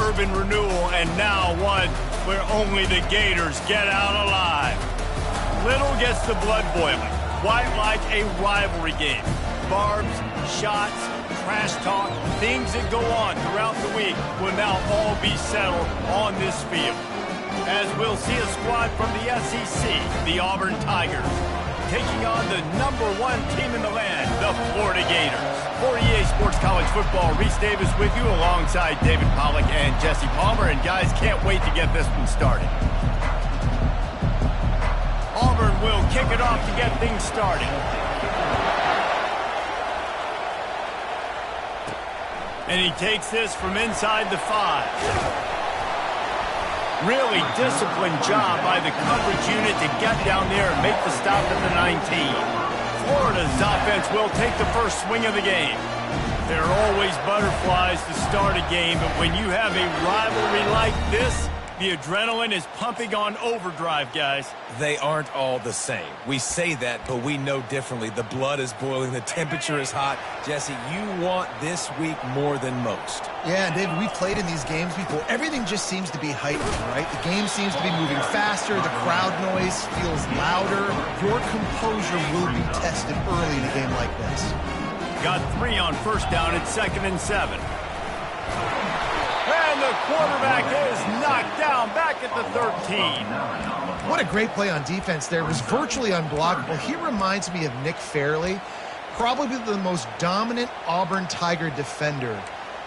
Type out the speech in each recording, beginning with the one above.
urban renewal, and now one where only the Gators get out alive. Little gets the blood boiling, quite like a rivalry game. Barbs, shots, trash talk, things that go on throughout the week will now all be settled on this field. As we'll see a squad from the SEC, the Auburn Tigers, taking on the #1 team in the land, the Florida Gators. For EA Sports College Football, Reese Davis with you alongside David Pollack and Jesse Palmer. And guys, can't wait to get this one started. Auburn will kick it off to get things started. And he takes this from inside the 5. Really disciplined job by the coverage unit to get down there and make the stop at the 19. Florida's offense will take the first swing of the game. There are always butterflies to start a game, but when you have a rivalry like this, the adrenaline is pumping on overdrive, guys. They aren't all the same. We say that, but we know differently. The blood is boiling. The temperature is hot. Jesse, you want this week more than most. Yeah, and David, we've played in these games before. Everything just seems to be heightened, right? The game seems to be moving faster. The crowd noise feels louder. Your composure will be tested early in a game like this. Got 3 on first down at 2nd and 7. And the quarterback is knocked down back at the 13. What a great play on defense there. It was virtually unblockable. He reminds me of Nick Fairley, probably the most dominant Auburn Tiger defender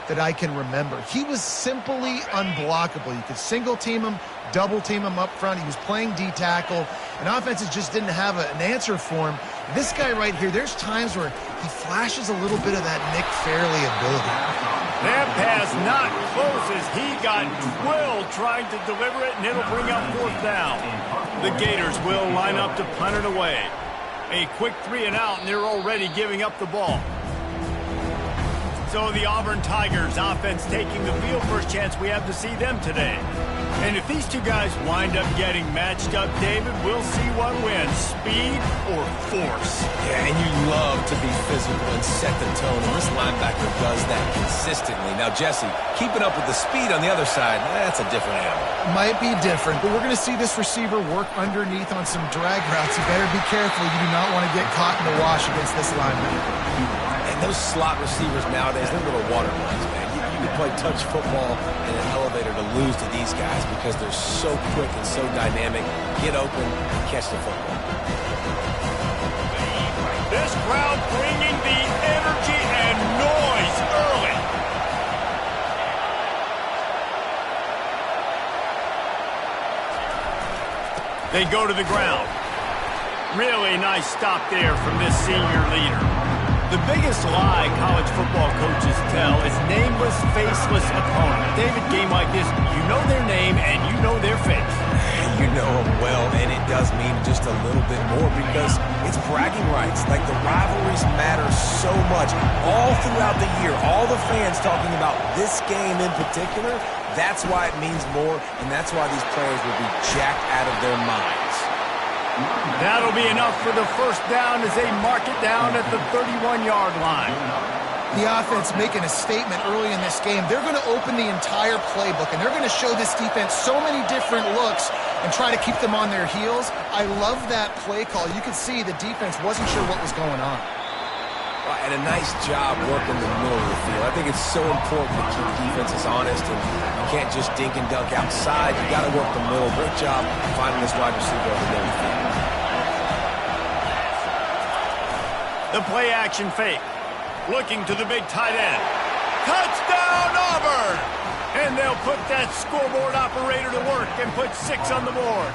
that I can remember. He was simply unblockable. You could single team him, double team him up front. He was playing D-tackle, and offenses just didn't have an answer for him. This guy right here, there's times where he flashes a little bit of that Nick Fairley ability. That pass not close as he got drilled trying to deliver it, and it'll bring up 4th down. The Gators will line up to punt it away. A quick 3 and out, and they're already giving up the ball. So the Auburn Tigers offense taking the field. First chance we have to see them today. And if these two guys wind up getting matched up, David, we'll see what wins, speed or force. Yeah, and you love to be physical and set the tone, and this linebacker does that consistently. Now, Jesse, keeping up with the speed on the other side, that's a different animal. Might be different, but we're going to see this receiver work underneath on some drag routes. You better be careful. You do not want to get caught in the wash against this linebacker. And those slot receivers nowadays, they're little water runs, man. You can play touch football in an elevator to lose to these guys because they're so quick and so dynamic. Get open and catch the football. This crowd bringing the energy and noise early. They go to the ground. Really nice stop there from this senior leader. The biggest lie college football coaches tell is nameless, faceless opponent. David, game like this, you know their name and you know their face. You know them well, and it does mean just a little bit more because it's bragging rights. Like, the rivalries matter so much all throughout the year. All the fans talking about this game in particular, that's why it means more, and that's why these players will be jacked out of their minds. That'll be enough for the first down as they mark it down at the 31-yard line. The offense making a statement early in this game. They're going to open the entire playbook, and they're going to show this defense so many different looks and try to keep them on their heels. I love that play call. You could see the defense wasn't sure what was going on. And a nice job working the middle of the field. I think it's so important to keep defenses honest, and you can't just dink and dunk outside. You got to work the middle. Great job finding this wide receiver over the middle of the field. The play action fake. Looking to the big tight end. Touchdown, Auburn! And they'll put that scoreboard operator to work and put 6 on the board.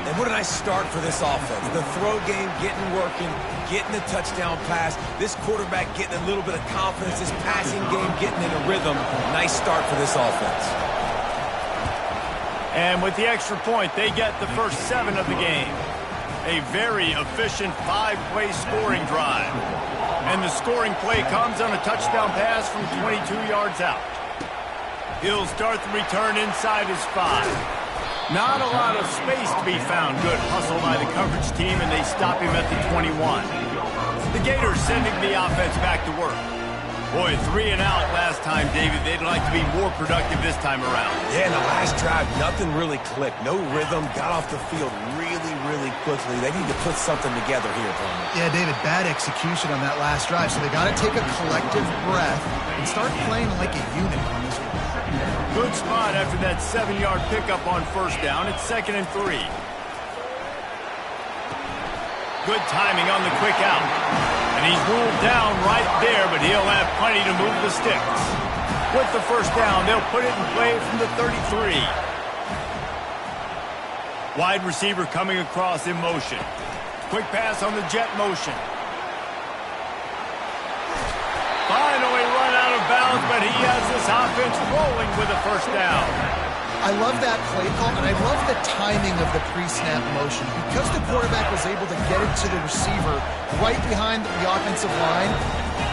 And what a nice start for this offense. The throw game getting working, getting the touchdown pass. This quarterback getting a little bit of confidence. This passing game getting in a rhythm. Nice start for this offense. And with the extra point, they get the first 7 of the game. A very efficient 5-play scoring drive. And the scoring play comes on a touchdown pass from 22 yards out. He'll start the return inside his 5. Not a lot of space to be found. Good hustle by the coverage team, and they stop him at the 21. The Gators sending the offense back to work. Boy, 3 and out last time, David. They'd like to be more productive this time around. Yeah, in the last drive, nothing really clicked. No rhythm, got off the field really quickly. They need to put something together here, Palmer. Yeah, David, bad execution on that last drive, so they got to take a collective breath and start playing like a unit on this one. Good spot after that 7-yard pickup on first down. It's 2nd and 3. Good timing on the quick out. And he's ruled down right there, but he'll have plenty to move the sticks. With the first down, they'll put it in play from the 33. Wide receiver coming across in motion. Quick pass on the jet motion. Finally run out of bounds, but he has this offense rolling with a first down. I love that play call, and I love the timing of the pre-snap motion. Because the quarterback was able to get it to the receiver right behind the offensive line,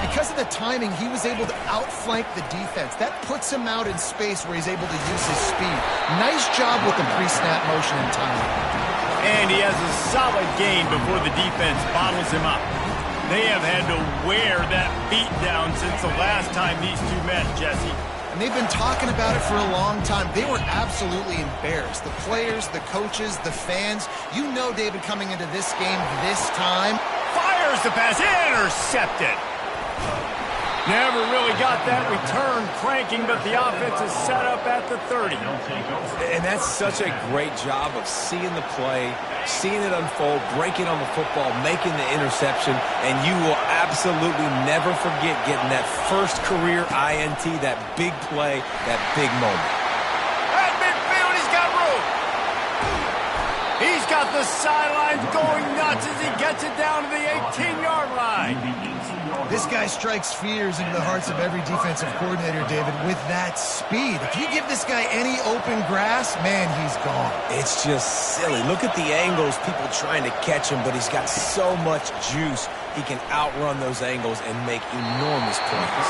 because of the timing, he was able to outflank the defense. That puts him out in space where he's able to use his speed. Nice job with the pre-snap motion and timing. And he has a solid gain before the defense bottles him up. They have had to wear that beat down since the last time these two met, Jesse. And they've been talking about it for a long time. They were absolutely embarrassed. The players, the coaches, the fans. You know, David, coming into this game this time. Fires the pass, intercepted. Never really got that return cranking, but the offense is set up at the 30. And that's such a great job of seeing the play, seeing it unfold, breaking on the football, making the interception, and you will absolutely never forget getting that first career INT, that big play, that big moment. At midfield, he's got room. He's got the sidelines going nuts as he gets it down to the 18-yard line. This guy strikes fears into the hearts of every defensive coordinator, David, with that speed. If you give this guy any open grass, man, he's gone. It's just silly. Look at the angles, people trying to catch him, but he's got so much juice. He can outrun those angles and make enormous plays.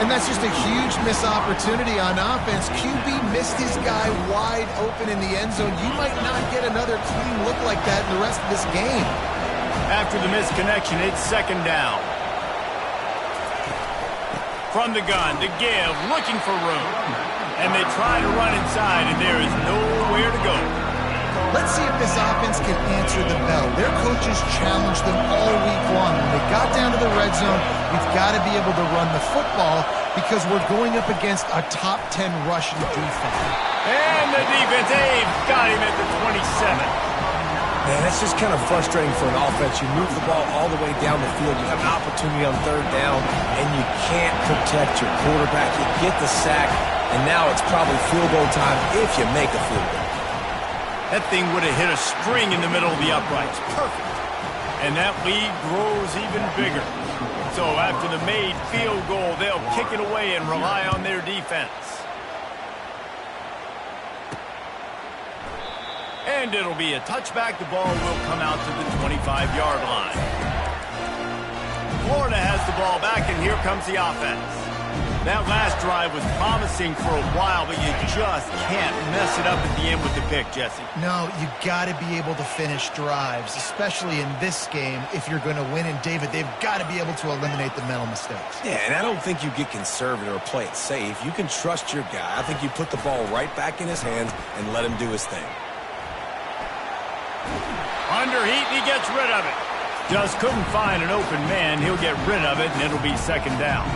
And that's just a huge missed opportunity on offense. QB missed his guy wide open in the end zone. You might not get another clean look like that in the rest of this game. After the misconnection, it's 2nd down. From the gun, the give, looking for room. And they try to run inside, and there is nowhere to go. Let's see if this offense can answer the bell. Their coaches challenged them all week long. When they got down to the red zone, we've got to be able to run the football because we're going up against a top 10 rushing defense. And the defense, they've got him at the 27. Man, that's just kind of frustrating for an offense. You move the ball all the way down the field. You have an opportunity on 3rd down, and you can't protect your quarterback. You get the sack, and now it's probably field goal time if you make a field goal. That thing would have hit a string in the middle of the uprights. Perfect. And that lead grows even bigger. So after the made field goal, they'll kick it away and rely on their defense. And it'll be a touchback. The ball will come out to the 25-yard line. Florida has the ball back, and here comes the offense. That last drive was promising for a while, but you just can't mess it up at the end with the pick, Jesse. No, you got to be able to finish drives, especially in this game. If you're going to win, and David, they've got to be able to eliminate the mental mistakes. Yeah, and I don't think you get conservative or play it safe. You can trust your guy. I think you put the ball right back in his hands and let him do his thing. Under heat, and he gets rid of it. Just couldn't find an open man. He'll get rid of it, and it'll be 2nd down.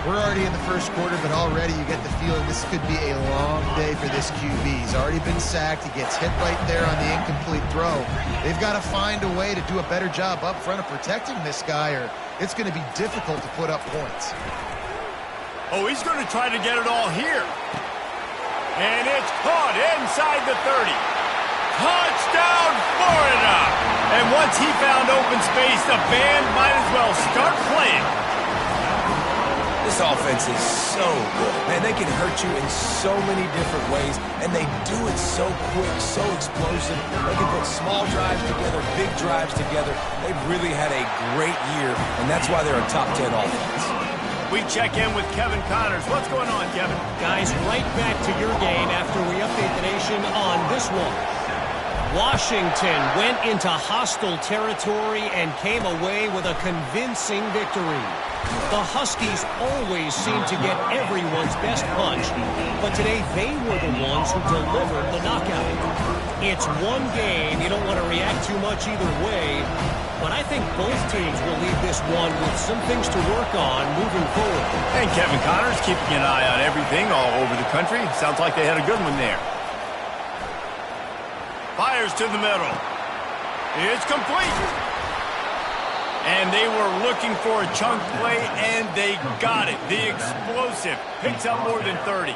We're already in the first quarter, but already you get the feeling this could be a long day for this QB. He's already been sacked. He gets hit right there on the incomplete throw. They've got to find a way to do a better job up front of protecting this guy, or it's going to be difficult to put up points. Oh, he's going to try to get it all here. And it's caught inside the 30. Touchdown, Florida! And once he found open space, the band might as well start playing. This offense is so good. Man, they can hurt you in so many different ways, and they do it so quick, so explosive. They can put small drives together, big drives together. They've really had a great year, and that's why they're a top 10 offense. We check in with Kevin Connors. What's going on, Kevin? Guys, right back to your game after we update the nation on this one. Washington went into hostile territory and came away with a convincing victory. The Huskies always seem to get everyone's best punch, but today they were the ones who delivered the knockout. It's one game. You don't want to react too much either way, but I think both teams will leave this one with some things to work on moving forward. And Kevin Connors keeping an eye on everything all over the country. Sounds like they had a good one there. Fires to the middle. It's complete. And they were looking for a chunk play, and they got it. The explosive picks up more than 30.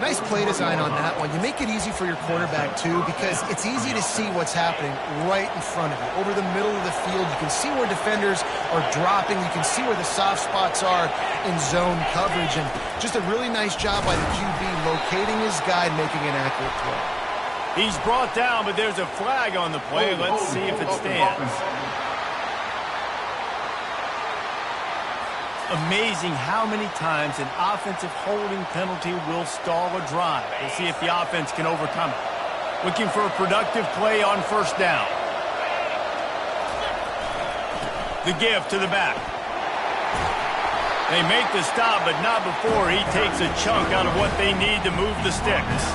Nice play design on that one. You make it easy for your quarterback, too, because it's easy to see what's happening right in front of you. Over the middle of the field, you can see where defenders are dropping. You can see where the soft spots are in zone coverage. And just a really nice job by the QB locating his guy and making an accurate throw. He's brought down, but there's a flag on the play. Let's see if it stands. Amazing how many times an offensive holding penalty will stall a drive. We'll see if the offense can overcome it. Looking for a productive play on first down. The give to the back. They make the stop, but not before he takes a chunk out of what they need to move the sticks.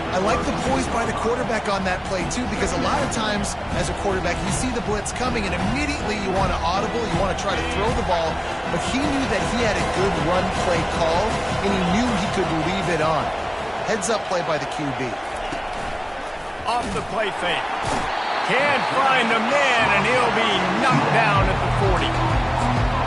I like the poise by the quarterback on that play, too, because a lot of times as a quarterback, you see the blitz coming, and immediately you want to audible, you want to try to throw the ball, but he knew that he had a good run play call, and he knew he could leave it on. Heads-up play by the QB. Off the play fake. Can't find the man, and he'll be knocked down at the 40.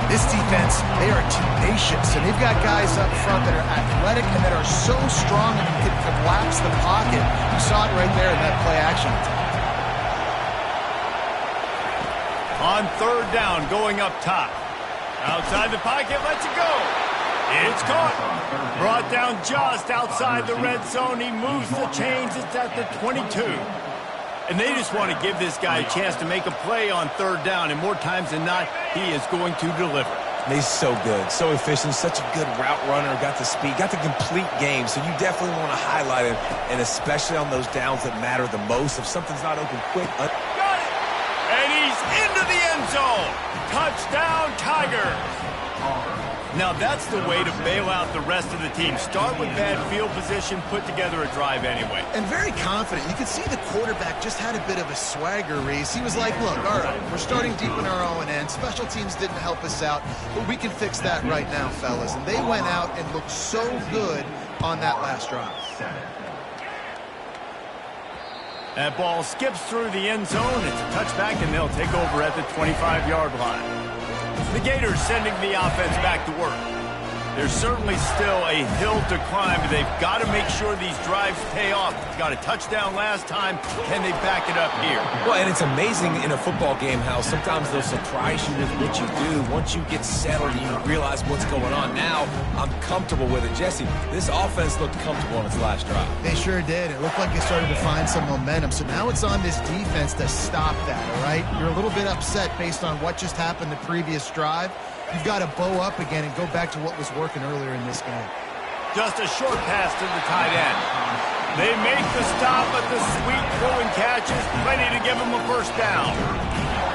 This defense, they are tenacious, and they've got guys up front that are athletic and that are so strong and can collapse the pocket. You saw it right there in that play action. On third down, going up top. Outside the pocket, lets it go. It's caught. Brought down just outside the red zone. He moves the chains. It's at the 22. And they just want to give this guy a chance to make a play on third down, and more times than not, he is going to deliver. He's so good, so efficient, such a good route runner, got the speed, got the complete game, so you definitely want to highlight him, and especially on those downs that matter the most. If something's not open quick. Got it! And he's into the end zone. Touchdown, Tigers! Now that's the way to bail out the rest of the team. Start with bad field position, put together a drive anyway. And very confident. You could see the quarterback just had a bit of a swagger, Reese. He was like, look, all right, we're starting deep in our own end. Special teams didn't help us out, but we can fix that right now, fellas. And they went out and looked so good on that last drive. That ball skips through the end zone. It's a touchback, and they'll take over at the 25-yard line. The Gators sending the offense back to work. There's certainly still a hill to climb, but they've got to make sure these drives pay off. Got a touchdown last time. Can they back it up here? Well, and it's amazing in a football game how sometimes they'll surprise you with what you do. Once you get settled and you realize what's going on, now I'm comfortable with it. Jesse, this offense looked comfortable on its last drive. They sure did. It looked like they started to find some momentum. So now it's on this defense to stop that, all right? You're a little bit upset based on what just happened the previous drive. You've got to bow up again and go back to what was working earlier in this game. Just a short pass to the tight end. They make the stop, but the sweet throwing catch is plenty to give them a first down.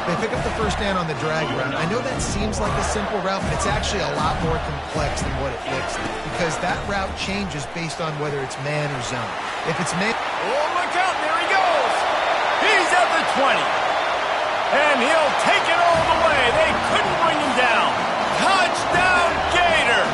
They pick up the first down on the drag route. I know that seems like a simple route, but it's actually a lot more complex than what it looks like, because that route changes based on whether it's man or zone. If it's man... Oh, look out, there he goes. He's at the 20. And he'll take it all the way. They couldn't bring him down. Touchdown, Gator!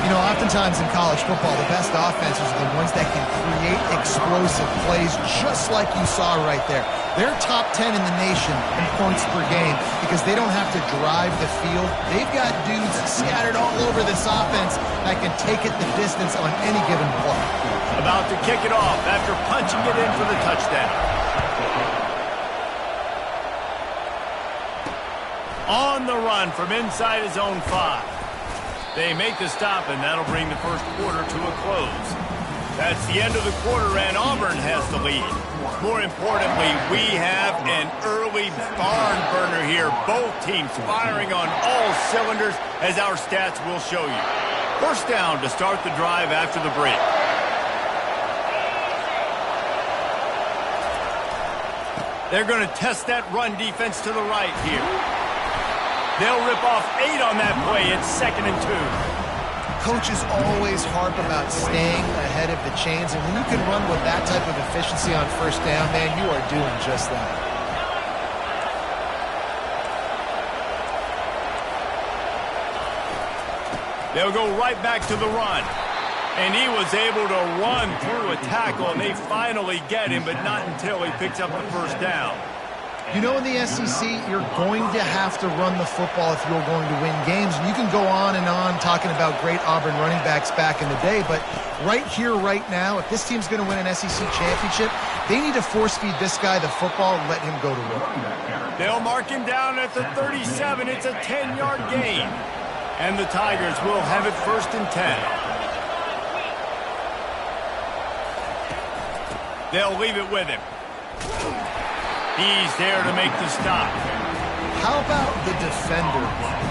You know, oftentimes in college football, the best offenses are the ones that can create explosive plays, just like you saw right there. They're top 10 in the nation in points per game because they don't have to drive the field. They've got dudes scattered all over this offense that can take it the distance on any given play. About to kick it off after punching it in for the touchdown. On the run from inside his own 5. They make the stop, and that'll bring the first quarter to a close. That's the end of the quarter, and Auburn has the lead. More importantly, we have an early barn burner here. Both teams firing on all cylinders, as our stats will show you. First down to start the drive after the break. They're going to test that run defense to the right here. They'll rip off 8 on that play. It's 2nd and 2. Coaches always harp about staying ahead of the chains, and when you can run with that type of efficiency on first down, man, you are doing just that. They'll go right back to the run. And he was able to run through a tackle, and they finally get him, but not until he picks up the first down. You know, in the SEC, you're going to have to run the football if you're going to win games. And you can go on and on talking about great Auburn running backs back in the day, but right here, right now, if this team's going to win an SEC championship, they need to force-feed this guy the football and let him go to work. They'll mark him down at the 37. It's a 10-yard gain. And the Tigers will have it 1st and 10. They'll leave it with him. He's there to make the stop. How about the defender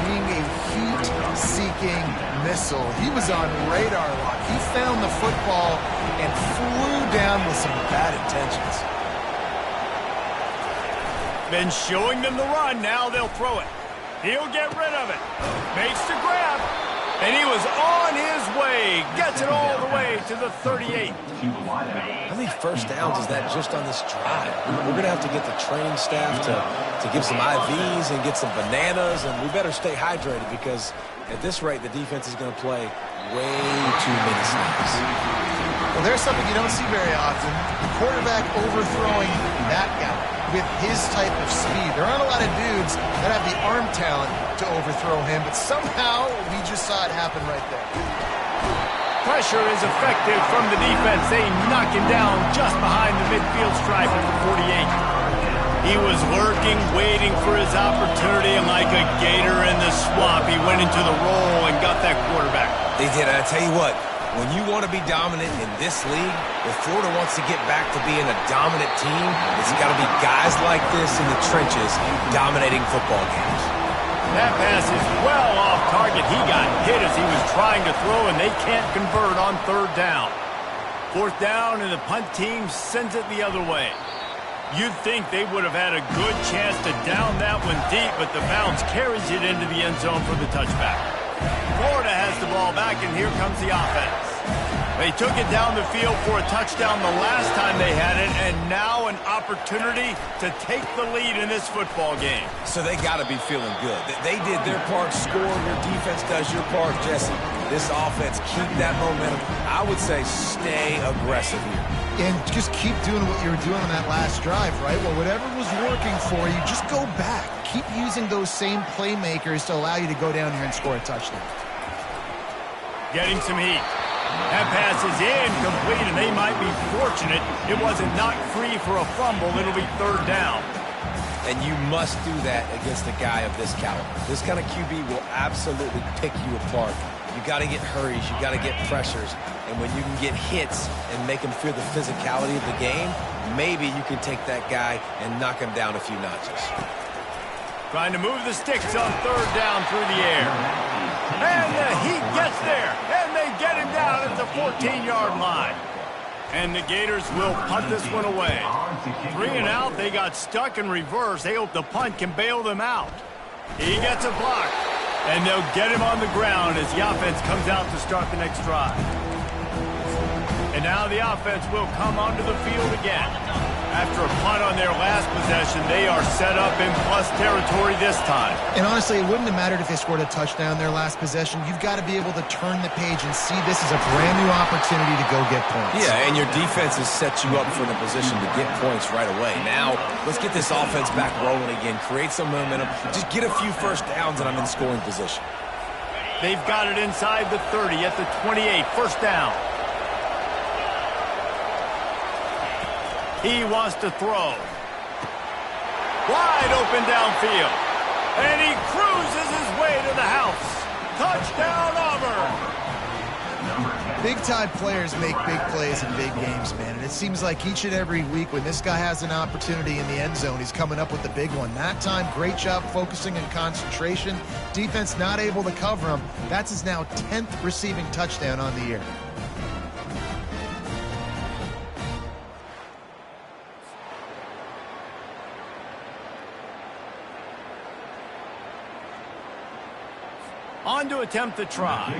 being a heat-seeking missile? He was on radar lock. He found the football and flew down with some bad intentions. Been showing them the run. Now they'll throw it. He'll get rid of it. Makes the grab. And he was on his way. Gets it all the way to the 38. How many first downs is that just on this drive? We're going to have to get the training staff to give some IVs and get some bananas, and we better stay hydrated because at this rate, the defense is going to play way too many snaps. Well, there's something you don't see very often. The quarterback overthrowing that guy with his type of speed. There aren't a lot of dudes that have the arm talent to overthrow him, but somehow we just saw it happen right there. Pressure is effective from the defense. They knock him down just behind the midfield stripe at the 48. He was lurking, waiting for his opportunity, and like a gator in the swamp, he went into the roll and got that quarterback. They did. I tell you what, when you want to be dominant in this league, if Florida wants to get back to being a dominant team, it's got to be guys like this in the trenches dominating football games. That pass is well off target. He got hit as he was trying to throw, and they can't convert on 3rd down. 4th down, and the punt team sends it the other way. You'd think they would have had a good chance to down that one deep, but the bounce carries it into the end zone for the touchback. Florida has the ball back, and here comes the offense. They took it down the field for a touchdown the last time they had it, and now an opportunity to take the lead in this football game. So they got to be feeling good. They did their part, score. Your defense does your part, Jesse. This offense, keep that momentum. I would say stay aggressive here. And just keep doing what you were doing on that last drive, right? Well, whatever was working for you, just go back. Keep using those same playmakers to allow you to go down here and score a touchdown. Getting some heat. That pass is incomplete, and they might be fortunate it wasn't knocked free for a fumble. It'll be 3rd down. And you must do that against a guy of this caliber. This kind of QB will absolutely pick you apart. You got to get hurries. You got to get pressures. And when you can get hits and make him feel the physicality of the game, maybe you can take that guy and knock him down a few notches. Trying to move the sticks on 3rd down through the air. And the heat gets there. And they get him down at the 14-yard line. And the Gators will punt this one away. 3 and out. They got stuck in reverse. They hope the punt can bail them out. He gets a block. And they'll get him on the ground as the offense comes out to start the next drive. And now the offense will come onto the field again. After a punt on their last possession, they are set up in plus territory this time. And honestly, it wouldn't have mattered if they scored a touchdown their last possession. You've got to be able to turn the page and see this as a brand new opportunity to go get points. Yeah, and your defense has set you up for the position to get points right away. Now, let's get this offense back rolling again, create some momentum, just get a few first downs, and I'm in scoring position. They've got it inside the 30 at the 28, 1st down. He wants to throw. Wide open downfield. And he cruises his way to the house. Touchdown, Auburn. Big-time players make big plays in big games, man. And it seems like each and every week when this guy has an opportunity in the end zone, he's coming up with the big one. That time, great job focusing and concentration. Defense not able to cover him. That's his now 10th receiving touchdown on the year. on to attempt the try.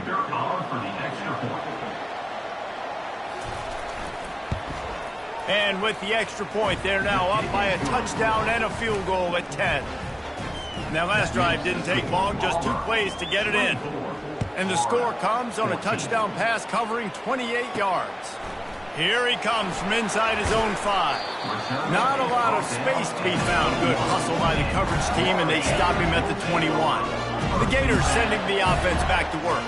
And with the extra point, they're now up by a touchdown and a field goal at 10. Now, last drive didn't take long, just 2 plays to get it in. And the score comes on a touchdown pass covering 28 yards. Here he comes from inside his own 5. Not a lot of space to be found. Good hustle by the coverage team, and they stop him at the 21. The Gators sending the offense back to work.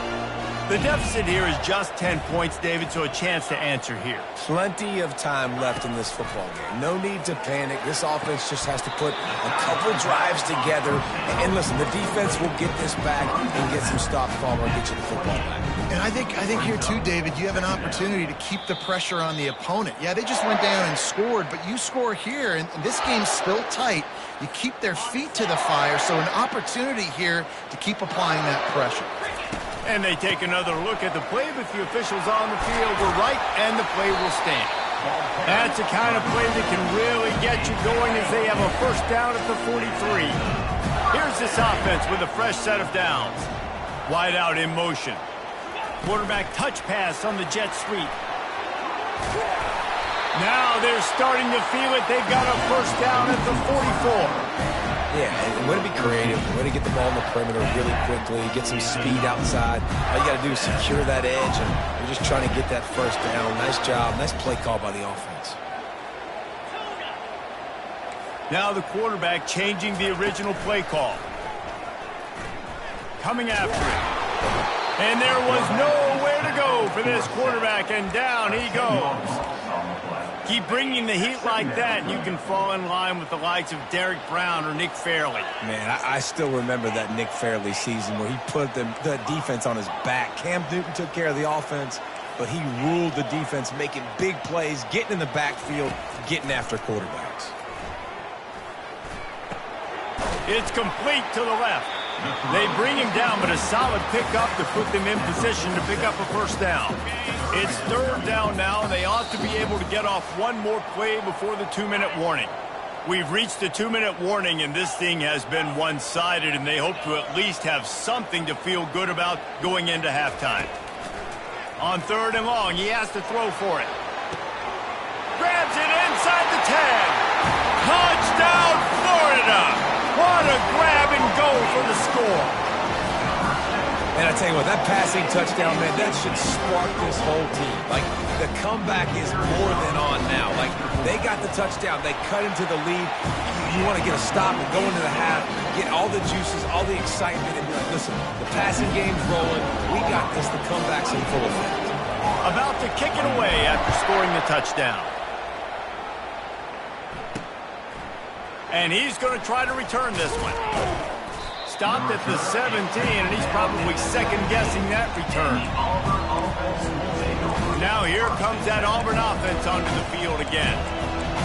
The deficit here is just 10 points, David, so a chance to answer here. Plenty of time left in this football game. No need to panic. This offense just has to put a couple drives together. And listen, the defense will get this back and get some stops, Palmer, and get you the football back. And I think here, too, David, you have an opportunity to keep the pressure on the opponent. Yeah, they just went down and scored, but you score here, and this game's still tight. You keep their feet to the fire, so an opportunity here to keep applying that pressure. And they take another look at the play, but the officials on the field were right, and the play will stand. That's the kind of play that can really get you going as they have a first down at the 43. Here's this offense with a fresh set of downs. Wide out in motion. Quarterback touch pass on the jet sweep. Now they're starting to feel it. They've got a first down at the 44. Yeah, and way to be creative, way to get the ball in the perimeter really quickly, get some speed outside. All you got to do is secure that edge, and you're just trying to get that first down. Nice job, nice play call by the offense. Now the quarterback changing the original play call. Coming after it. And there was nowhere to go for this quarterback, and down he goes. Keep bringing the heat like that, and you can fall in line with the likes of Derek Brown or Nick Fairley. Man, I still remember that Nick Fairley season where he put the defense on his back. Cam Newton took care of the offense, but he ruled the defense, making big plays, getting in the backfield, getting after quarterbacks. It's complete to the left. They bring him down, but a solid pickup to put them in position to pick up a first down. It's third down now, and they ought to be able to get off one more play before the 2-minute warning. We've reached the 2-minute warning, and this thing has been one-sided, and they hope to at least have something to feel good about going into halftime. On third and long, he has to throw for it. Grabs it inside the 10. Touchdown, Florida! What a grab and go for the score. And I tell you what, that passing touchdown, man, that should spark this whole team. Like, the comeback is more than on now. Like, they got the touchdown. They cut into the lead. You want to get a stop and go into the half, get all the juices, all the excitement, and be like, listen, the passing game's rolling. We got this. The comeback's in full effect. About to kick it away after scoring the touchdown. And he's going to try to return this one. Stopped at the 17, and he's probably second-guessing that return. Now here comes that Auburn offense onto the field again.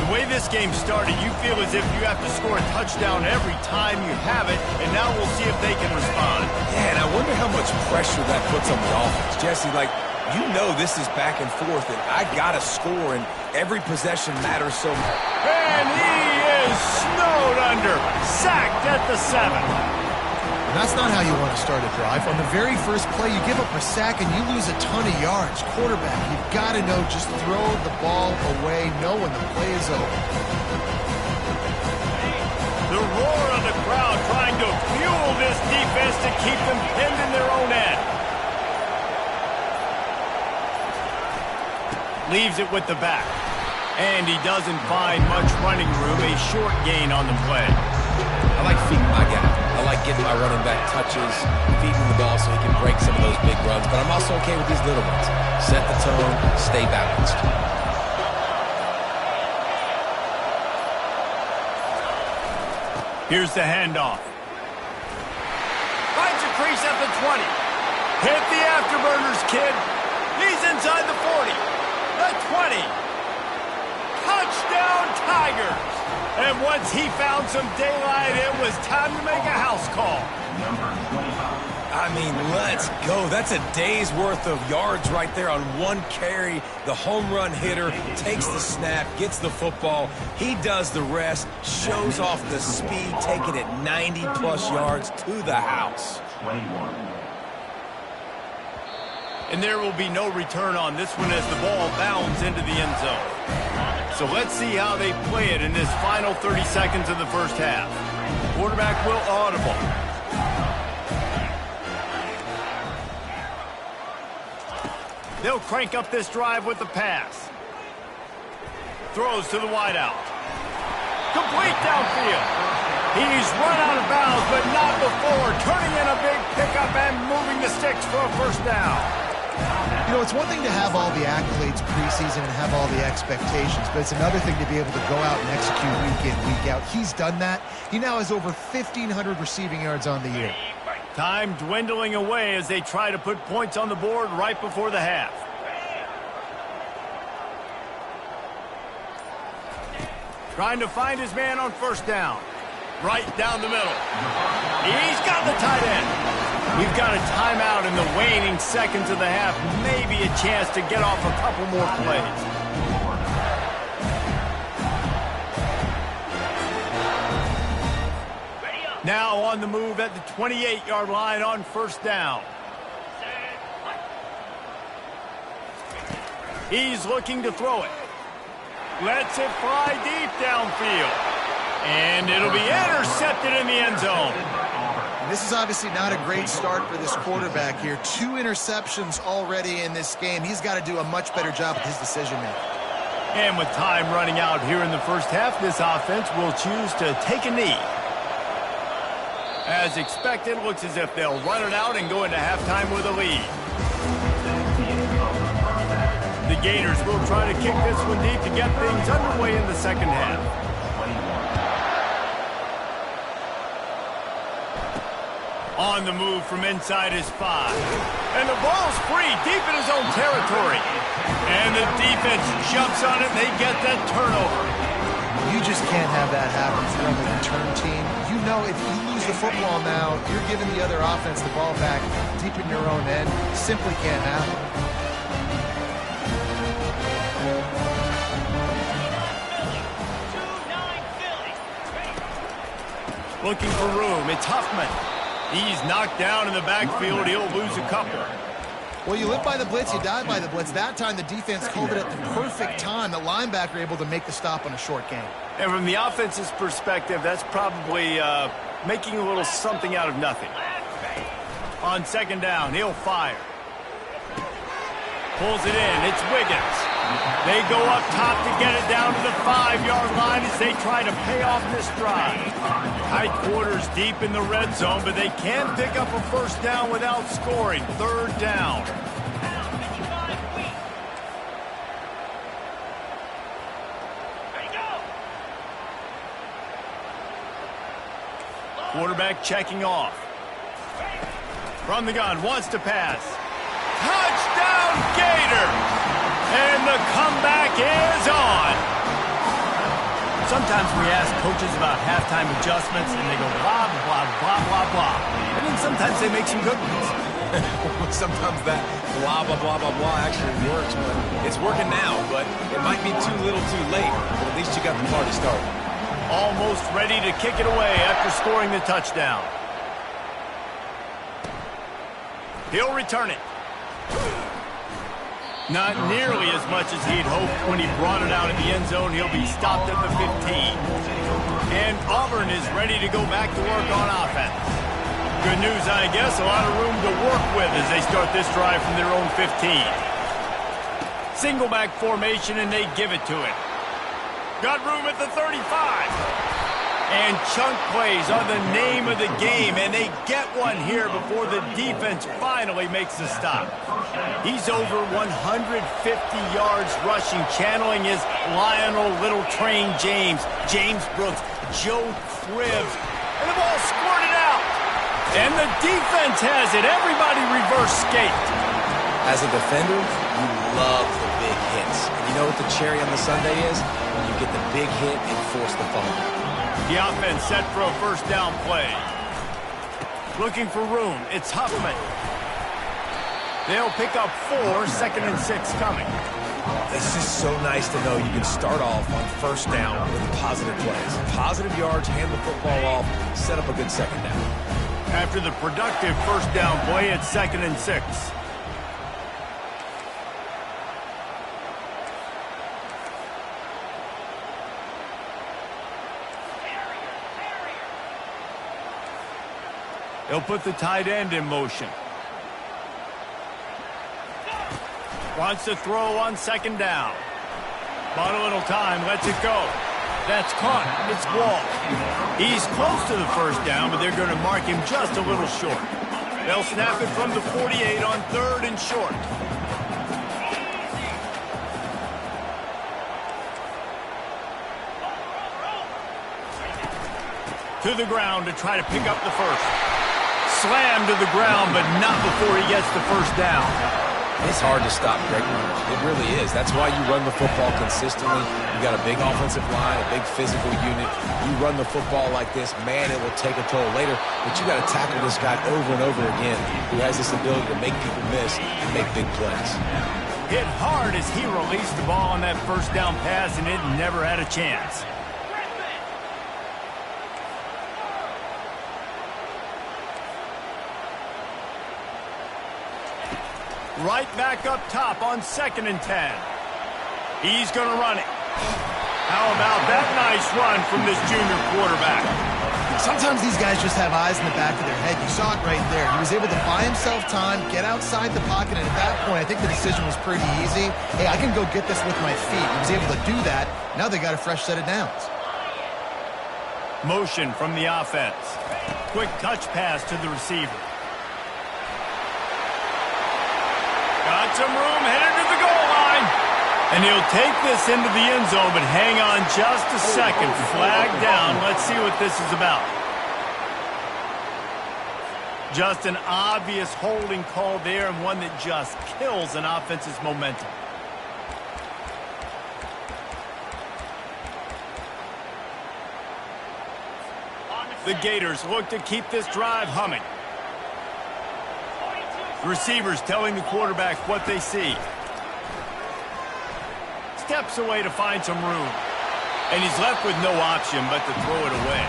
The way this game started, you feel as if you have to score a touchdown every time you have it, and now we'll see if they can respond. Yeah, and I wonder how much pressure that puts on the offense. Jesse, like, you know this is back and forth, and I got to score, and every possession matters so much. And he is snowed under, sacked at the 7. That's not how you want to start a drive. On the very first play, you give up a sack and you lose a ton of yards. Quarterback, you've got to know, just throw the ball away, know when the play is over. The roar of the crowd trying to fuel this defense to keep them pinned in their own end. Leaves it with the back. And he doesn't find much running room, a short gain on the play. I like feeding my guy. I like getting my running back touches, feeding the ball so he can break some of those big runs. But I'm also okay with these little ones. Set the tone, stay balanced. Here's the handoff. Finds a crease at the 20. Hit the afterburners, kid. He's inside the 40. The 20. Touchdown, Tigers. And once he found some daylight, it was time to make a house call. I mean, let's go. That's a day's worth of yards right there on one carry. The home run hitter takes the snap, gets the football. He does the rest, shows off the speed, taking it 90-plus yards to the house. And there will be no return on this one as the ball bounds into the end zone. So let's see how they play it in this final 30 seconds of the first half. Quarterback will audible. They'll crank up this drive with the pass. Throws to the wideout. Complete downfield. He's run out of bounds, but not before turning in a big pickup and moving the sticks for a first down. You know, it's one thing to have all the accolades preseason and have all the expectations, but it's another thing to be able to go out and execute week in, week out. He's done that. He now has over 1,500 receiving yards on the year. Time dwindling away as they try to put points on the board right before the half. Trying to find his man on first down. Right down the middle. He's got the tight end. We've got a timeout in the waning seconds of the half. Maybe a chance to get off a couple more plays. Now on the move at the 28-yard line on first down. He's looking to throw it. Lets it fly deep downfield. And it'll be intercepted in the end zone. This is obviously not a great start for this quarterback here. 2 interceptions already in this game. He's got to do a much better job with his decision-making. And with time running out here in the first half, this offense will choose to take a knee. As expected, looks as if they'll run it out and go into halftime with a lead. The Gators will try to kick this one deep to get things underway in the second half. On the move from inside his 5. And the ball's free deep in his own territory. And the defense jumps on it and they get that turnover. You just can't have that happen if you're on the return team. You know if you lose the football now, you're giving the other offense the ball back deep in your own end. Simply can't happen. Looking for room. It's Huffman. He's knocked down in the backfield. He'll lose a couple. Well, you live by the blitz, you die by the blitz. That time, the defense called it at the perfect time. The linebacker able to make the stop on a short gain. And from the offense's perspective, that's probably making a little something out of nothing. On second down, he'll fire. Pulls it in. It's Wiggins. They go up top to get it down to the 5-yard line as they try to pay off this drive. Tight quarters deep in the red zone, but they can pick up a first down without scoring. Third down. Quarterback checking off. From the gun, wants to pass. Touchdown, Gator! And the comeback is on. Sometimes we ask coaches about halftime adjustments, and they go blah, blah, blah, blah, blah. And then sometimes they make some good ones. Sometimes that blah, blah, blah, blah, blah actually works, but it's working now, but it might be too little too late, but at least you got the party started. Almost ready to kick it away after scoring the touchdown. He'll return it. Not nearly as much as he'd hoped when he brought it out in the end zone. He'll be stopped at the 15. And Auburn is ready to go back to work on offense. Good news, I guess, a lot of room to work with as they start this drive from their own 15. Single back formation, and they give it to him. Got room at the 35. And chunk plays are the name of the game, and they get one here before the defense finally makes the stop. He's over 150 yards rushing, channeling his Lionel Little Train James, James Brooks, Joe Cribbs, and the ball squirted out. And the defense has it. Everybody reverse skate. As a defender, you love the big hits. And you know what the cherry on the sundae is? When you get the big hit and force the fumble. The offense set for a first down play. Looking for room. It's Huffman. They'll pick up 4, 2nd and 6 coming. It's just so nice to know you can start off on first down with positive plays. Positive yards, hand the football off, set up a good second down. After the productive first down play, it's 2nd and 6. He'll put the tight end in motion. Wants to throw on second down. Bought a little time, lets it go. That's caught. It's Wall. He's close to the first down, but they're going to mark him just a little short. They'll snap it from the 48 on 3rd and short. To the ground to try to pick up the first. Slammed to the ground, but not before he gets the first down. It's hard to stop great runners. It really is. That's why you run the football consistently. You got a big offensive line, a big physical unit. You run the football like this, man, it will take a toll later. But you got to tackle this guy over and over again who has this ability to make people miss and make big plays. Hit hard as he released the ball on that first down pass, and it never had a chance. Right back up top on 2nd and 10. He's going to run it. How about that nice run from this junior quarterback? Sometimes these guys just have eyes in the back of their head. You saw it right there. He was able to buy himself time, get outside the pocket, and at that point, I think the decision was pretty easy. Hey, I can go get this with my feet. He was able to do that. Now they got a fresh set of downs. Motion from the offense. Quick touch pass to the receiver. Got some room, headed to the goal line. And he'll take this into the end zone, but hang on just a second. Flag down. Let's see what this is about. Just an obvious holding call there, and one that just kills an offense's momentum. The Gators look to keep this drive humming. Receivers telling the quarterback what they see. Steps away to find some room. And he's left with no option but to throw it away.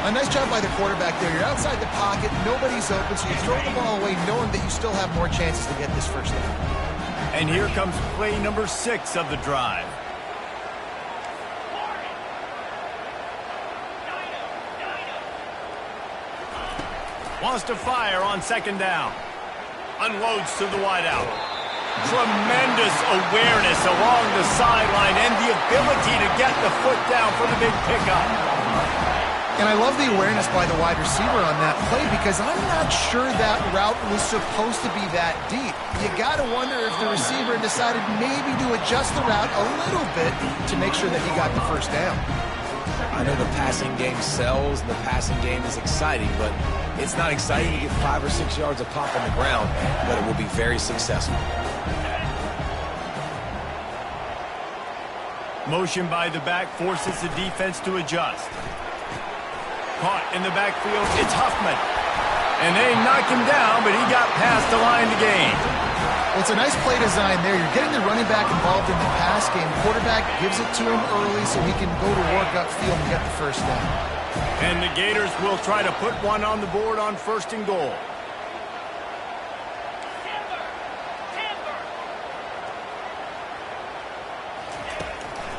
A nice job by the quarterback there. You're outside the pocket, nobody's open, so you throw the ball away knowing that you still have more chances to get this first down. And here comes play number 6 of the drive. Wants to fire on second down. Unloads to the wideout. Tremendous awareness along the sideline and the ability to get the foot down for the big pickup. And I love the awareness by the wide receiver on that play because I'm not sure that route was supposed to be that deep. You got to wonder if the receiver decided maybe to adjust the route a little bit to make sure that he got the first down. I know the passing game sells and the passing game is exciting, but it's not exciting to get 5 or 6 yards a pop on the ground, but it will be very successful. Motion by the back forces the defense to adjust. Caught in the backfield, it's Huffman. And they knock him down, but he got past the line to gain. Well, it's a nice play design there. You're getting the running back involved in the pass game. Quarterback gives it to him early so he can go to work upfield and get the first down. And the Gators will try to put one on the board on 1st and goal.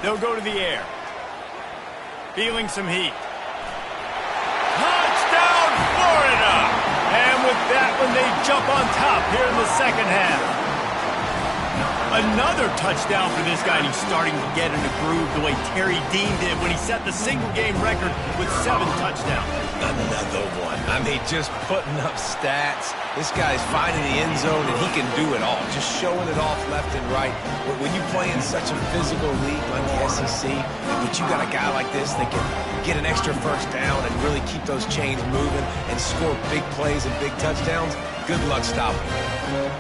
They'll go to the air. Feeling some heat. Touchdown, Florida! And with that one, they jump on top here in the second half. Another touchdown for this guy, and he's starting to get in a groove the way Terry Dean did when he set the single-game record with 7 touchdowns. Another one. I mean, just putting up stats. This guy's finding the end zone, and he can do it all. Just showing it off left and right. But when you play in such a physical league like the SEC, but you got a guy like this that can get an extra first down and really keep those chains moving and score big plays and big touchdowns, good luck stopping him.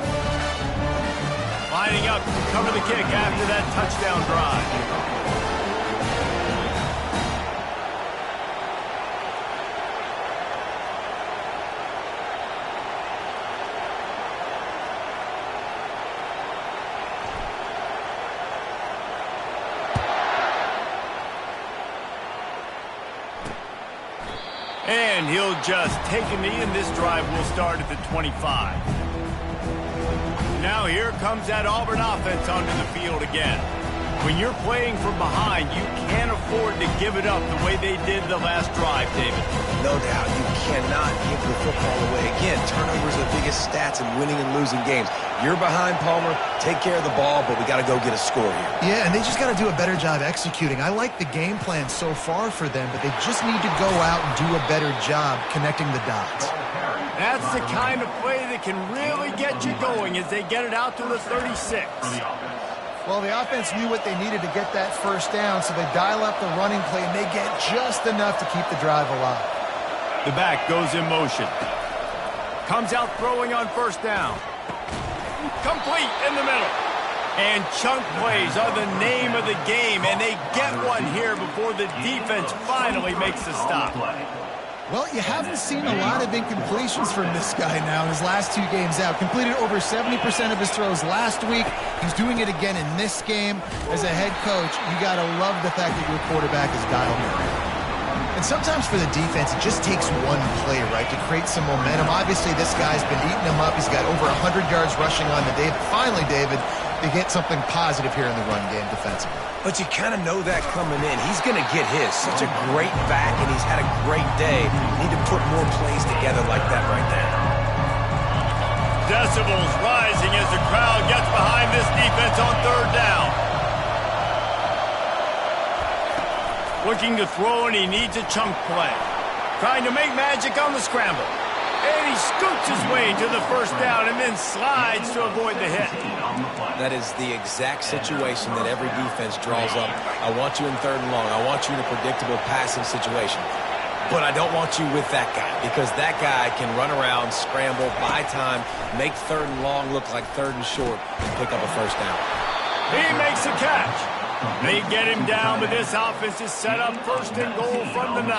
Lining up to cover the kick after that touchdown drive. And he'll just take a knee, and this drive will start at the 25. Now here comes that Auburn offense onto the field again. When you're playing from behind, you can't afford to give it up the way they did the last drive, David. No doubt, you cannot give the football away. Again, turnovers are the biggest stats in winning and losing games. You're behind, Palmer. Take care of the ball, but we got to go get a score here. Yeah, and they just got to do a better job executing. I like the game plan so far for them, but they just need to go out and do a better job connecting the dots. That's the kind of play that can really get you going as they get it out to the 36. Well, the offense knew what they needed to get that first down, so they dial up the running play, and they get just enough to keep the drive alive. The back goes in motion. Comes out throwing on first down. Complete in the middle. And chunk plays are the name of the game, and they get one here before the defense finally makes the stop. Well, you haven't seen a lot of incompletions from this guy now in his last 2 games out. Completed over 70% of his throws last week. He's doing it again in this game. As a head coach, you got to love the fact that your quarterback is dialed in. And sometimes for the defense, it just takes one play, right, to create some momentum. Obviously, this guy's been eating him up. He's got over 100 yards rushing on the day. But finally, David, they get something positive here in the run game defensively. But you kind of know that coming in. He's going to get his. Such a great back, and he's had a great day. Need to put more plays together like that right there. Decibels rising as the crowd gets behind this defense on third down. Looking to throw, and he needs a chunk play. Trying to make magic on the scramble. And he scoots his way to the first down and then slides to avoid the hit. That is the exact situation that every defense draws up. I want you in third and long. I want you in a predictable passing situation. But I don't want you with that guy, because that guy can run around, scramble, buy time, make third and long look like third and short, and pick up a first down. He makes a catch. They get him down, but this offense is set up first and goal from the 9.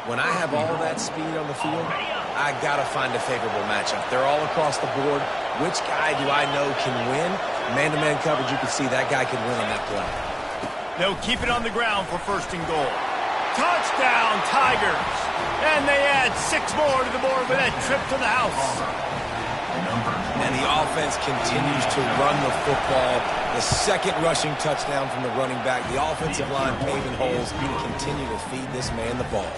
When I have all that speed on the field, I got to find a favorable matchup. They're all across the board. Which guy do I know can win? Man-to-man coverage, you can see that guy can win on that play. They'll keep it on the ground for first and goal. Touchdown, Tigers! And they add 6 more to the board with that trip to the house. And the offense continues to run the football. The second rushing touchdown from the running back. The offensive line paving holes. Continue to feed this man the ball.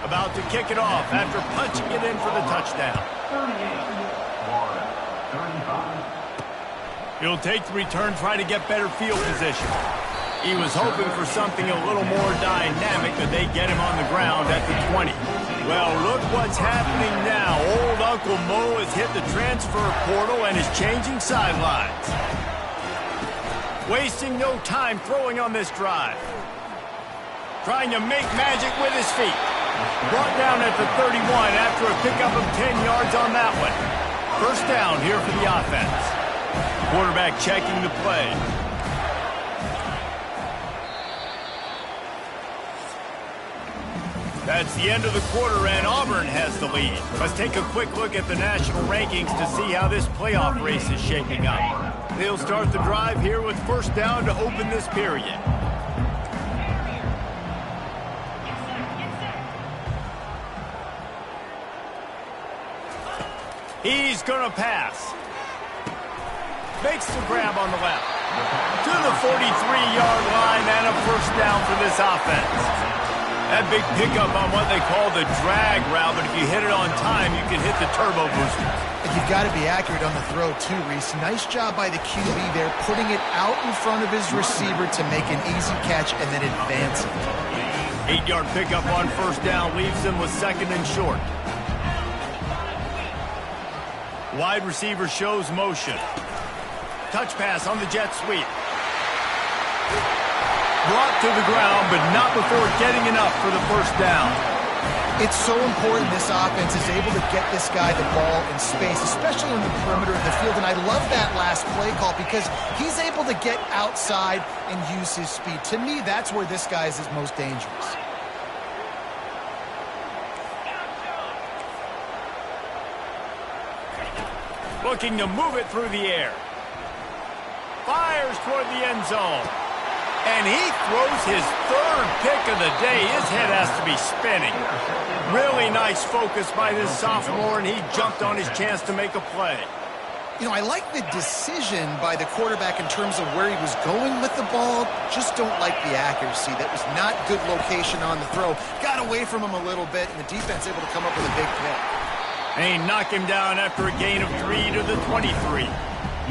About to kick it off after punching it in for the touchdown. He'll take the return, try to get better field position. He was hoping for something a little more dynamic, but they get him on the ground at the 20. Well, look what's happening now. Old Uncle Mo has hit the transfer portal and is changing sidelines. Wasting no time throwing on this drive. Trying to make magic with his feet. Brought down at the 31 after a pickup of 10 yards on that one. First down here for the offense. Quarterback checking the play. That's the end of the quarter, and Auburn has the lead. Let's take a quick look at the national rankings to see how this playoff race is shaping up. They'll start the drive here with first down to open this period. He's going to pass. Makes the grab on the left. To the 43-yard line and a first down for this offense. That big pickup on what they call the drag route, but if you hit it on time, you can hit the turbo booster. And you've got to be accurate on the throw, too, Reese. Nice job by the QB there, putting it out in front of his receiver to make an easy catch and then advance it. 8-yard pickup on first down leaves them with second and short. Wide receiver shows motion. Touch pass on the jet sweep. Brought to the ground, but not before getting enough for the first down. It's so important this offense is able to get this guy the ball in space, especially on the perimeter of the field. And I love that last play call because he's able to get outside and use his speed. To me, that's where this guy is his most dangerous. Looking to move it through the air. Fires toward the end zone. And he throws his third pick of the day. His head has to be spinning. Really nice focus by this sophomore, and he jumped on his chance to make a play. I like the decision by the quarterback in terms of where he was going with the ball. Just don't like the accuracy. That was not good location on the throw. Got away from him a little bit, and the defense able to come up with a big pick. They knock him down after a gain of 3 to the 23.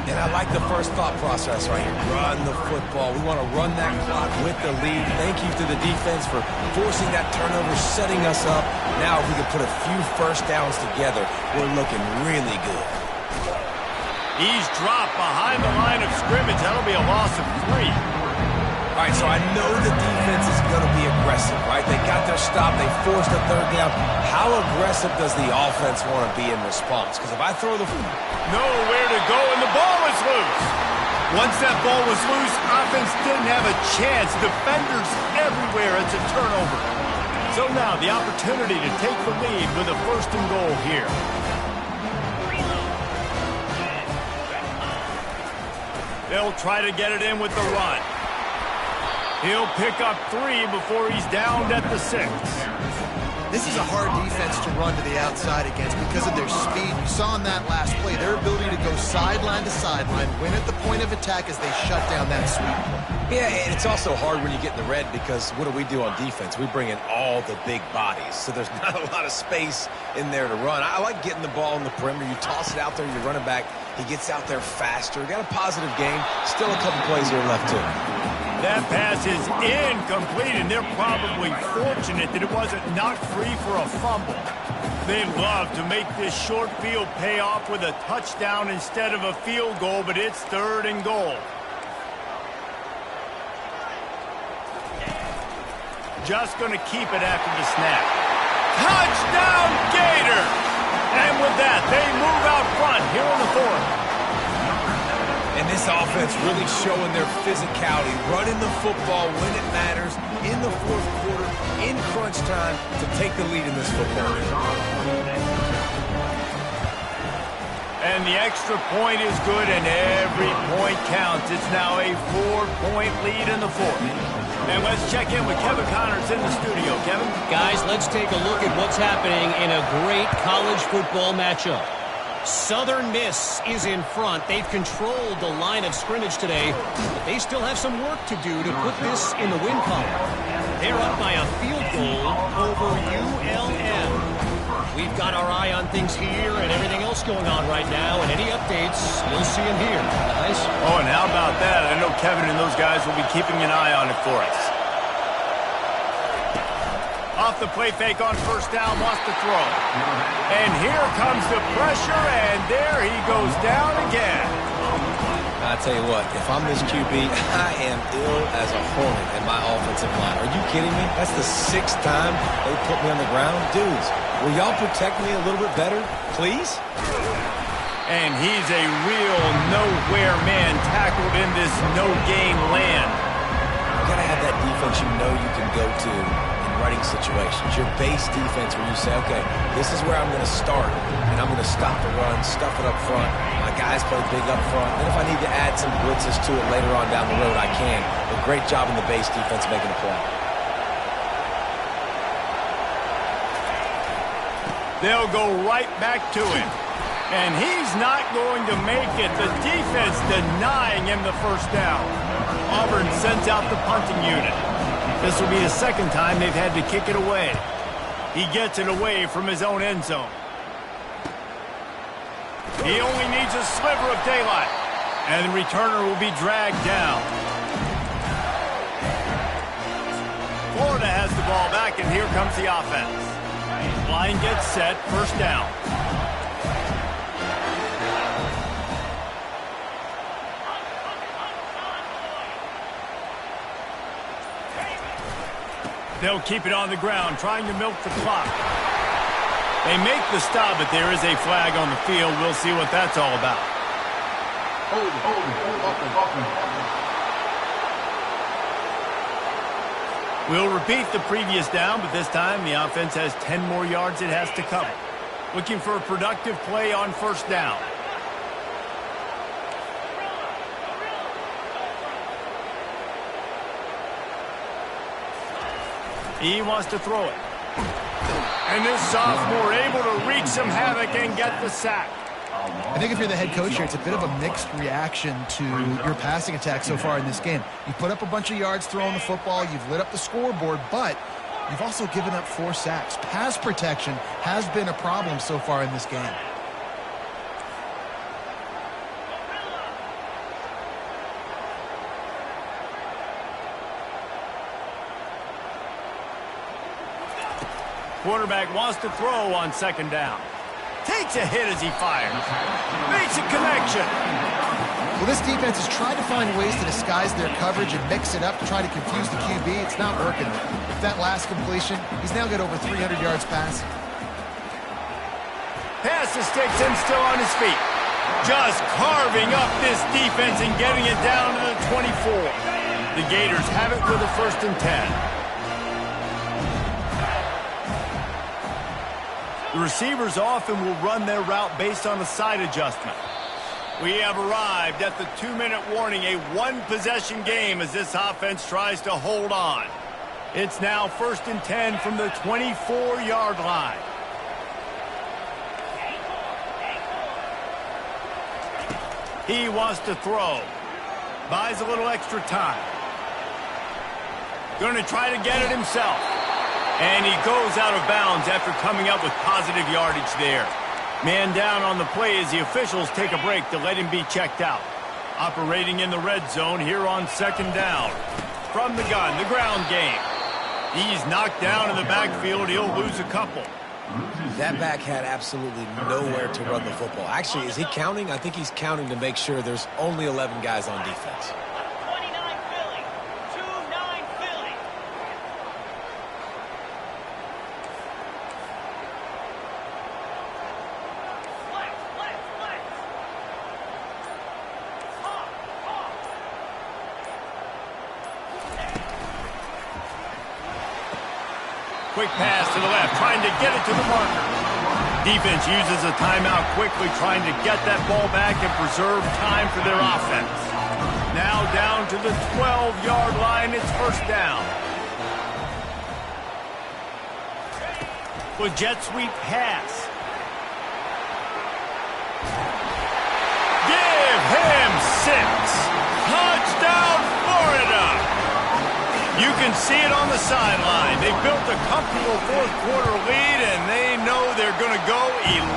And I like the first thought process, right? Run the football. We want to run that clock with the lead. Thank you to the defense for forcing that turnover, setting us up. Now, if we can put a few first downs together, we're looking really good. He's dropped behind the line of scrimmage. That'll be a loss of 3. All right, so I know the defense is going to be aggressive, right? They got their stop. They forced a third down. How aggressive does the offense want to be in response? Because if I throw the... Nowhere to go, and the ball was loose. Once that ball was loose, offense didn't have a chance. Defenders everywhere. It's a turnover. So now the opportunity to take the lead with a 1st and goal here. They'll try to get it in with the run. He'll pick up 3 before he's downed at the 6. This is a hard defense to run to the outside against because of their speed. You saw in that last play their ability to go sideline to sideline, win at the point of attack as they shut down that sweep. Yeah, and it's also hard when you get in the red because what do on defense? We bring in all the big bodies, so there's not a lot of space in there to run. I like getting the ball in the perimeter. You toss it out there, you're running back. He gets out there faster. Got a positive game. Still a couple plays here left, too. That pass is incomplete, and they're probably fortunate that it wasn't knocked free for a fumble. They love to make this short field pay off with a touchdown instead of a field goal, but it's 3rd and goal. Just going to keep it after the snap. Touchdown, Gator! And with that, they move out front here in the 4th. And this offense really showing their physicality, running the football when it matters, in the 4th quarter, in crunch time, to take the lead in this football game. And the extra point is good, and every point counts. It's now a 4-point lead in the 4th. And let's check in with Kevin Connors in the studio. Kevin? Guys, let's take a look at what's happening in a great college football matchup. Southern Miss is in front. They've controlled the line of scrimmage today, but they still have some work to do to put this in the win column. They're up by a field goal over ULM. We've got our eye on things here and everything else going on right now, and any updates, you'll see them here. Guys? Oh, and how about that? I know Kevin and those guys will be keeping an eye on it for us. Off the play fake on 1st down, wants to throw. And here comes the pressure, and there he goes down again. I tell you what, if I'm this QB, I am ill as a hornet in my offensive line. Are you kidding me? That's the 6th time they put me on the ground. Dudes, will y'all protect me a little bit better, please? And he's a real nowhere man tackled in this no-gain land. You gotta have that defense you know you can go to in running situations. Your base defense where you say, okay, this is where I'm going to start, and I'm going to stop the run, stuff it up front. My guys play big up front. Then if I need to add some blitzes to it later on down the road, I can. But great job in the base defense making a play. They'll go right back to him. And he's not going to make it. The defense denying him the 1st down. Auburn sends out the punting unit. This will be the 2nd time they've had to kick it away. He gets it away from his own end zone. He only needs a sliver of daylight. And the returner will be dragged down. Florida has the ball back, and here comes the offense. Line gets set, 1st down. They'll keep it on the ground, trying to milk the clock. They make the stop, but there is a flag on the field. We'll see what that's all about. We'll repeat the previous down, but this time the offense has 10 more yards it has to cover. Looking for a productive play on 1st down. He wants to throw it. And this sophomore able to wreak some havoc and get the sack. I think if you're the head coach here, it's a bit of a mixed reaction to your passing attack so far in this game. You put up a bunch of yards throwing the football, you've lit up the scoreboard, but you've also given up 4 sacks. Pass protection has been a problem so far in this game. Quarterback wants to throw on second down. Takes a hit as he fires. Makes a connection. Well, this defense has tried to find ways to disguise their coverage and mix it up to try to confuse the QB. It's not working. With that last completion, he's now got over 300 yards passing. Pass to Sticks and still on his feet. Just carving up this defense and getting it down to the 24. The Gators have it with a 1st and 10. The receivers often will run their route based on a side adjustment. We have arrived at the 2-minute warning, a 1-possession game as this offense tries to hold on. It's now 1st and 10 from the 24-yard line. He wants to throw. Buys a little extra time. Going to try to get it himself. And he goes out of bounds after coming up with positive yardage there. Man down on the play as the officials take a break to let him be checked out. Operating in the red zone here on 2nd down. From the gun, the ground game. He's knocked down in the backfield. He'll lose a couple. That back had absolutely nowhere to run the football. Actually, is he counting? I think he's counting to make sure there's only 11 guys on defense. Quick pass to the left, trying to get it to the marker. Defense uses a timeout quickly, trying to get that ball back and preserve time for their offense. Now down to the 12-yard line, it's 1st down. With jet sweep pass. Give him 6. Touchdown, Florida! You can see it on the sideline. They built a comfortable 4th quarter lead, and they know they're going to go 11-0.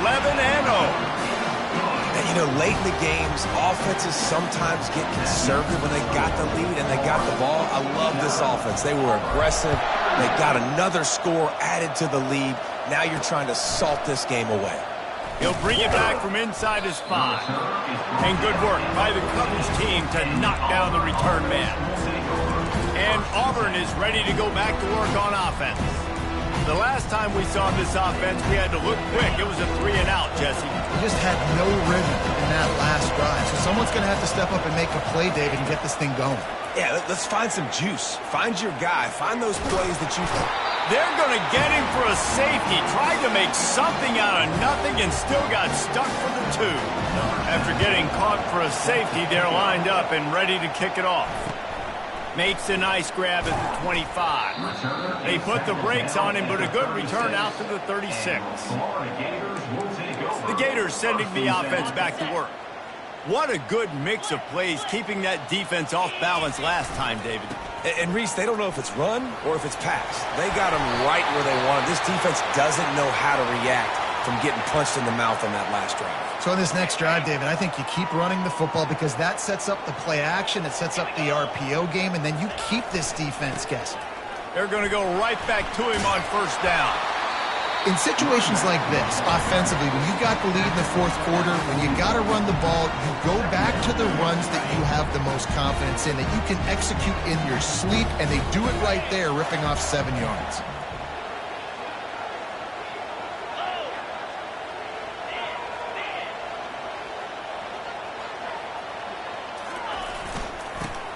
And, you know, late in the games, offenses sometimes get conservative when they got the lead and they got the ball. I love this offense. They were aggressive. They got another score added to the lead. Now you're trying to salt this game away. He'll bring it back from inside his 5. And good work by the coverage team to knock down the return man. And Auburn is ready to go back to work on offense. The last time we saw this offense, we had to look quick. It was a 3-and-out, Jesse. We just had no rhythm in that last drive. So someone's going to have to step up and make a play, David, and get this thing going. Yeah, let's find some juice. Find your guy. Find those plays that you... They're going to get him for a safety. Tried to make something out of nothing and still got stuck for the 2. After getting caught for a safety, they're lined up and ready to kick it off. Makes a nice grab at the 25. They put the brakes on him, but a good return out to the 36. The Gators sending the offense back to work. What a good mix of plays, keeping that defense off balance last time, David. And Reese, they don't know if it's run or if it's pass. They got them right where they want them. This defense doesn't know how to react from getting punched in the mouth on that last drive. So in this next drive, David, I think you keep running the football because that sets up the play action, it sets up the RPO game, and then you keep this defense guessing. They're going to go right back to him on 1st down. In situations like this, offensively, when you got the lead in the 4th quarter, when you got to run the ball, you go back to the runs that you have the most confidence in, that you can execute in your sleep, and they do it right there, ripping off 7 yards.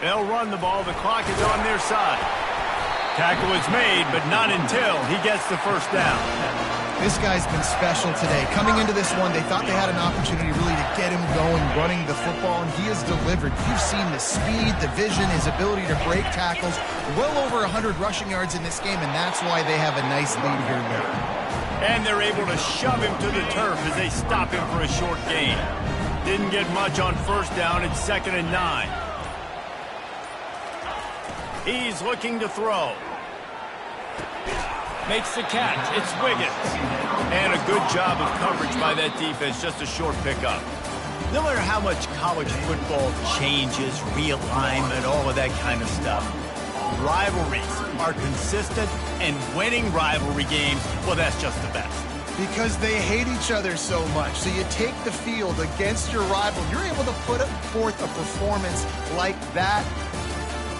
They'll run the ball. The clock is on their side. Tackle is made, but not until he gets the 1st down. This guy's been special today. Coming into this one, they thought they had an opportunity really to get him going, running the football, and he has delivered. You've seen the speed, the vision, his ability to break tackles. Well over 100 rushing yards in this game, and that's why they have a nice lead here late. And they're able to shove him to the turf as they stop him for a short gain. Didn't get much on first down. It's 2nd and 9. He's looking to throw. Makes the catch. It's Wiggins. And a good job of coverage by that defense. Just a short pickup. No matter how much college football changes, realignment, all of that kind of stuff, rivalries are consistent, and winning rivalry games, well, that's just the best. Because they hate each other so much. So you take the field against your rival. You're able to put forth a performance like that.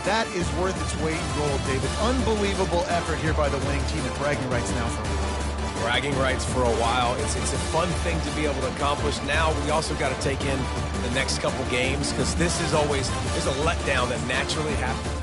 That is worth its weight in gold, David. Unbelievable effort here by the winning team at bragging rights now for a while. Bragging rights for a while. It's a fun thing to be able to accomplish. Now we also got to take in the next couple games because this is always, there's a letdown that naturally happens.